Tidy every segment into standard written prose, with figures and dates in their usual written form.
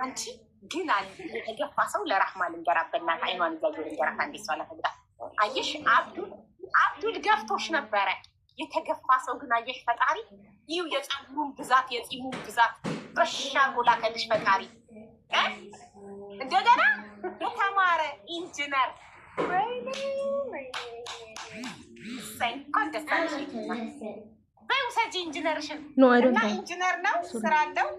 አንቺ ግን የተገፋ ሰው ለራህማ ልንገራት በእናትህ አይኗን እያየሁ ልንገራት አንዴ እሷ ለፈግዳ አየሽ አብዱል ገፍቶሽ ነበረ የተገፋ ሰው ግን አየሽ ፈጣሪ ይው የጸጉሩን ብዛት የጺሙን ብዛት በሻ ጎላ ከልሽ ፈጣሪ እንደገና የተማረ ኢንጂነር በውሰጂ ኢንጂነርሽን እና ኢንጂነር ነው ስራ አለው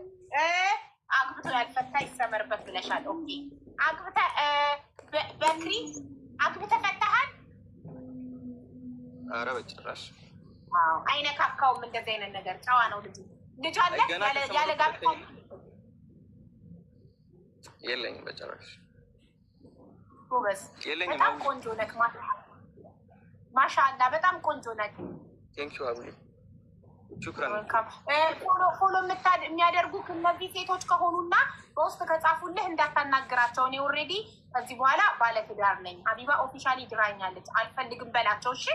አግብቶ ያልፈታ ይሰመርበት ብለሻል። ኦኬ አግብተ በክሪ አግብተ ፈታሃል? ኧረ በጭራሽ አይነካካውም። እንደዚህ አይነት ነገር ጨዋ ነው ልጁ። ልጅ አለ ያለ ጋብቻ የለኝም በጭራሽ። ጎበዝ በጣም ቆንጆ ነክ ማሻአላ በጣም ቆንጆ ነክ። ቴንኪው አብሊ ሹክራን። ፎሎ የሚያደርጉ እነዚህ ሴቶች ከሆኑና በውስጥ ከጻፉልህ እንዳታናግራቸው። እኔ ኦልሬዲ ከዚህ በኋላ ባለትዳር ነኝ። ሀቢባ ኦፊሻሊ ድራኛለች አልፈልግም በላቸው። እሺ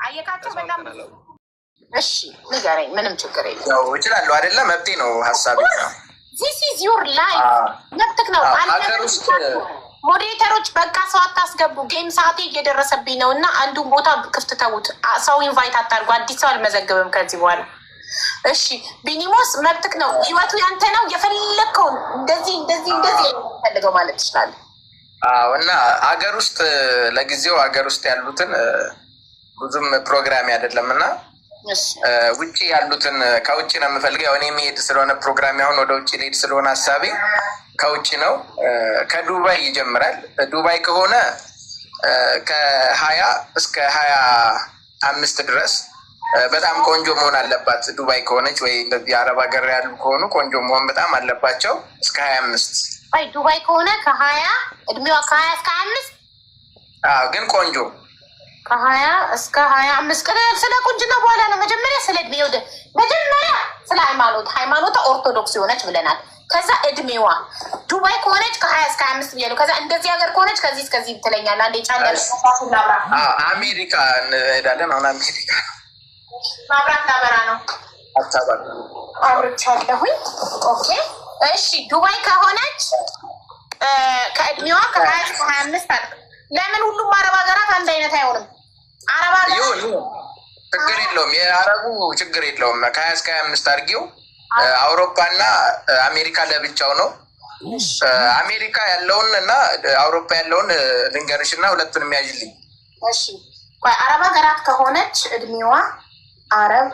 አየካቸው በጣም እሺ ንገረኝ። ምንም ችግር የለም። ያው እችላለሁ አይደለ? መብቴ ነው ሀሳቤ ነው። ዚስ ኢዝ ዩር ላይፍ መብትክ ነው። ሞዴሬተሮች በቃ ሰው አታስገቡ። ጌም ሰዓቴ እየደረሰብኝ ነው እና አንዱን ቦታ ክፍት ተውት። ሰው ኢንቫይት አታርጉ። አዲስ ሰው አልመዘገብም ከዚህ በኋላ። እሺ ቢኒሞስ መብትክ ነው። ህይወቱ ያንተ ነው። የፈለግከውን እንደዚህ ፈልገው ማለት ትችላለህ። እና ሀገር ውስጥ ለጊዜው ሀገር ውስጥ ያሉትን ብዙም ፕሮግራም አይደለም እና ውጭ ያሉትን ከውጭ ነው የምፈልገው። እኔ የሚሄድ ስለሆነ ፕሮግራም አሁን ወደ ውጭ ልሄድ ስለሆነ ሀሳቤ ከውጭ ነው። ከዱባይ ይጀምራል። ዱባይ ከሆነ ከ20 እስከ 25 ድረስ በጣም ቆንጆ መሆን አለባት። ዱባይ ከሆነች ወይ የአረብ ሀገር ያሉ ከሆኑ ቆንጆ መሆን በጣም አለባቸው። እስከ 25 ዱባይ ከሆነ ከ20 እድሜዋ ከ20 እስከ 25 ግን ቆንጆ ከ20 እስከ 25 ስለ ቁንጅና በኋላ ነው። መጀመሪያ ስለ እድሜ መጀመሪያ ስለ ሃይማኖቷ ኦርቶዶክስ የሆነች ብለናል። ከዛ እድሜዋ ዱባይ ከሆነች ከ20 እስከ 25 ብያለሁ። ከዛ እንደዚህ ሀገር ከሆነች ከዚህ እስከዚህ ትለኛለህ። አንዴ ጫንደል አሜሪካ እንሄዳለን። አሁን አሜሪካ ማብራት ላበራ ነው አብርቻለሁኝ። ኦኬ እሺ ዱባይ ከሆነች ከእድሜዋ ከ20 እስከ 25 አለ። ለምን ሁሉም አረብ ሀገራት አንድ አይነት አይሆንም? አረብ ሀገራት ችግር የለውም። የአረቡ ችግር የለውም። ከ20 እስከ 25 አድርጌው። አውሮፓና አሜሪካ ለብቻው ነው። አሜሪካ ያለውን እና አውሮፓ ያለውን ልንገርሽ እና ሁለቱን የሚያዥልኝ። እሺ አረብ ሀገራት ከሆነች እድሜዋ አረብ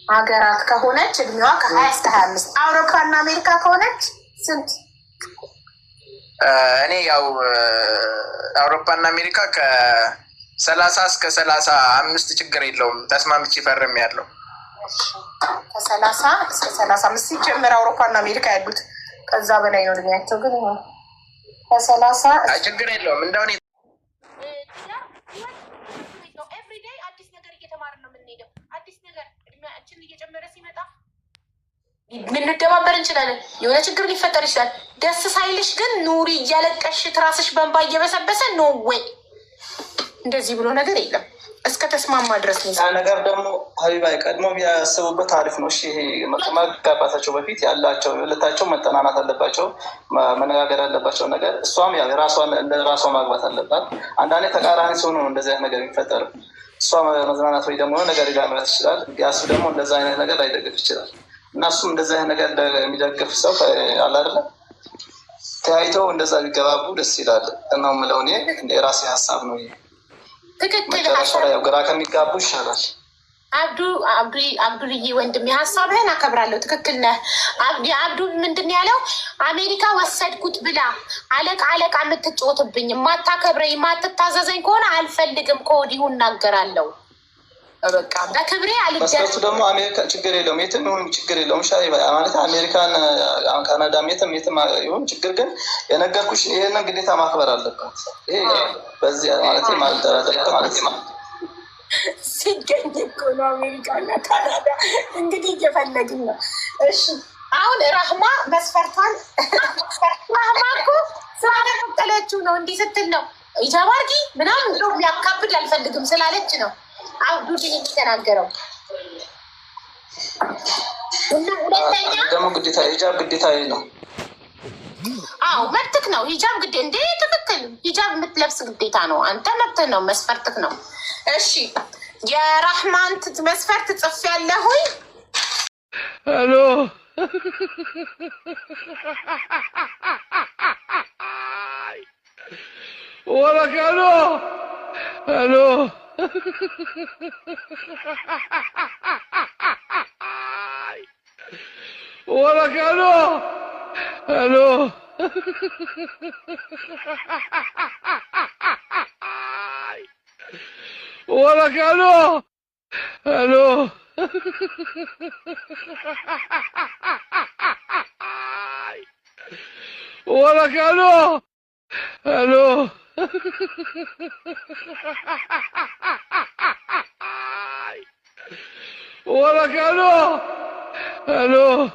ሀገራት ከሆነች እድሜዋ ከ20 እስከ 25 አውሮፓና አሜሪካ ከሆነች ስንት? እኔ ያው አውሮፓና አሜሪካ ከ30 እስከ 35 ችግር የለውም። ተስማምቼ ፈርም ያለው ከ30 እስከ 35 ሲጀምር አውሮፓና አሜሪካ ያሉት ከዛ በላይ ነው እድሜያቸው። ግን ከ30 ችግር የለውም። እንደሆነ ኤቭሪዴይ አዲስ ነገር እየተማርን ነው የምንሄደው። አዲስ ነገር እድሜያችን እየጨመረ ሲመጣ ልንደባበር እንችላለን። የሆነ ችግር ሊፈጠር ይችላል። ደስ ሳይልሽ ግን ኑሪ እያለቀሽ ትራስሽ በንባ እየበሰበሰ ኖ ወይ እንደዚህ ብሎ ነገር የለም። እስከ ተስማማ ድረስ ነገር ደግሞ ሀቢባ ቀድሞ ቢያስቡበት አሪፍ ነው። እሺ ከመጋባታቸው በፊት ያላቸው ሁለታቸው መጠናናት አለባቸው፣ መነጋገር ያለባቸው ነገር። እሷም ያው ራሷ ማግባት አለባት። አንዳንዴ ተቃራኒ ሲሆኑ ነው እንደዚህ አይነት ነገር የሚፈጠር። እሷ መዝናናት ወይ ደግሞ ነገር ሊጋምራት ይችላል። ያሱ ደግሞ እንደዚ አይነት ነገር ላይደግፍ ይችላል። እና እሱም እንደዚህ አይነት ነገር የሚደግፍ ሰው አለ አይደለ? ተያይተው እንደዛ ቢገባቡ ደስ ይላል ነው የምለው እኔ። የራሴ ሀሳብ ነው። ትክክል። ግራ ከሚጋቡ ይሻላል። አብዱልዬ ወንድሜ ሀሳብህን አከብራለሁ። ትክክል ነህ። አብዱ ምንድን ያለው አሜሪካ ወሰድኩት ብላ አለቃ የምትጫወትብኝ የማታከብረኝ የማትታዘዘኝ ከሆነ አልፈልግም፣ ከወዲሁ እናገራለሁ። በቃ በክብሬ መስፈርቱ ደግሞ አሜሪካ ችግር የለውም፣ የትም ይሁን ችግር የለውም። ሻይ ማለት አሜሪካን፣ ካናዳም የትም ይሁን ችግር ግን የነገርኩሽ ይሄንን ግዴታ ማክበር አለባት። ይሄ በዚህ ማለት ማልደራደር ማለት ሲገኝ እኮ ነው አሜሪካና ካናዳ እንግዲህ እየፈለግን ነው። እሺ አሁን ራህማ መስፈርቷን ራህማ እኮ ስራ ተቀጠለችው ነው እንዲህ ስትል ነው ኢጃባርጊ ምናምን ብሎ የሚያካብድ አልፈልግም ስላለች ነው አብዱ የተናገረው። እና ሁለተኛ ደግሞ ግዴታ ሂጃብ ግዴታ ነው። አዎ መብትክ ነው ሂጃብ ግዴ እንዴ ትክክል። ሂጃብ የምትለብስ ግዴታ ነው። አንተ መብትህ ነው፣ መስፈርትክ ነው። እሺ የራህማን መስፈርት ጽፍ ያለ ሆይ ሄሎ ወላሂ ሄሎ ወላሂ ሄሎ ولا كانوا الو ولا كانوا الو ولا كانوا الو